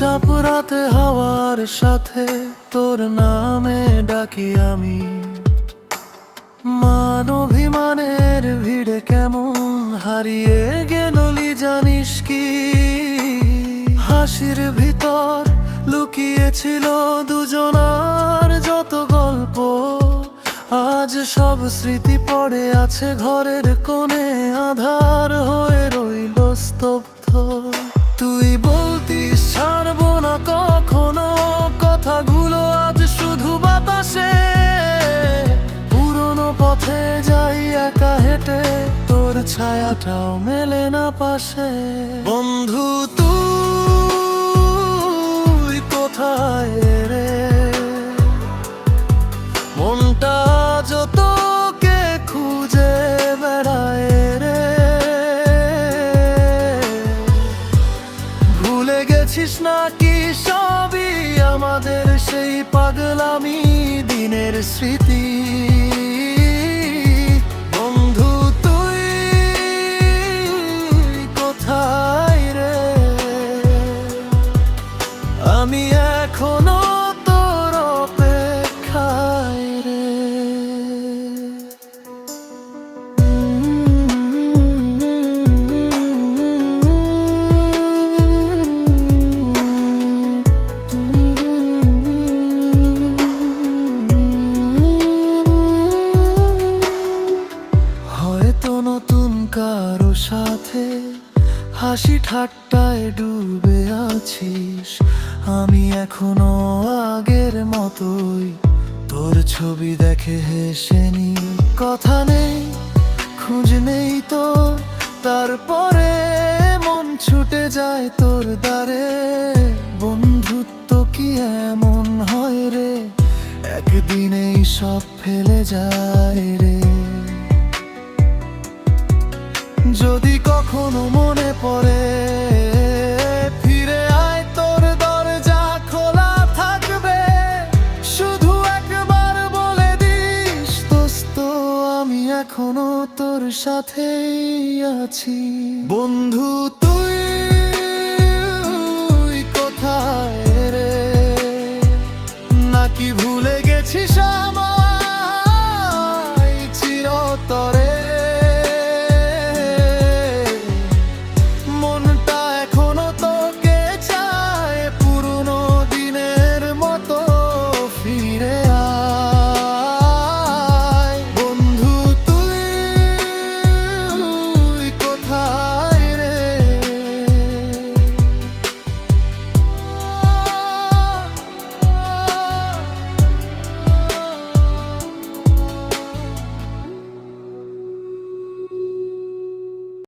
চাপরাতে হাওয়ার সাথে তোর নামে ডাকি আমি। মান অভিমানের ভিড়ে কেমন হারিয়ে গেলি জানিস কি? হাসির ভিতর লুকিয়েছিল দুজনার যত গল্প, আজ সব স্মৃতি পড়ে আছে ঘরের কোণে, আধার হয়ে রইল স্তব্ধ। তুই বলতিস ছাড়বো না কখনো, কথাগুলো আজ শুধু বাতাসে। পুরনো পথে যাই একা হেঁটে, তোর ছায়াটাও মেলে না পাশে। বন্ধু তুই কোথায় রে? মনটা যতকে খুঁজে বেড়ায় রে। ভুলে গেছিস নাকি সবই আমাদের সেই পাগলামি দিনের স্মৃতি? বন্ধু তুই কোথায় রে? আমি এখনো তোর অপেক্ষায় রে। হয়তো নতুন কারো সাথে হাসি ঠাট্টায় ডুবে আছিস, আমি এখনো আগের মতোই তোর ছবি দেখে হেসে নি। কথা নেই, খোঁজ নেই তো, তারপরে মন ছুটে যায় তোর দ্বারে। বন্ধুত্ব কি এমন হয় রে, একদিনেই সব ফেলে যায় রে। যদি কখনো মনে পড়ে ফিরে আয়, তোর দরজা খোলা থাকবে। শুধু একবার বলে দিস দোস্ত, আমি এখনো তোর সাথেই আছি। বন্ধু তুই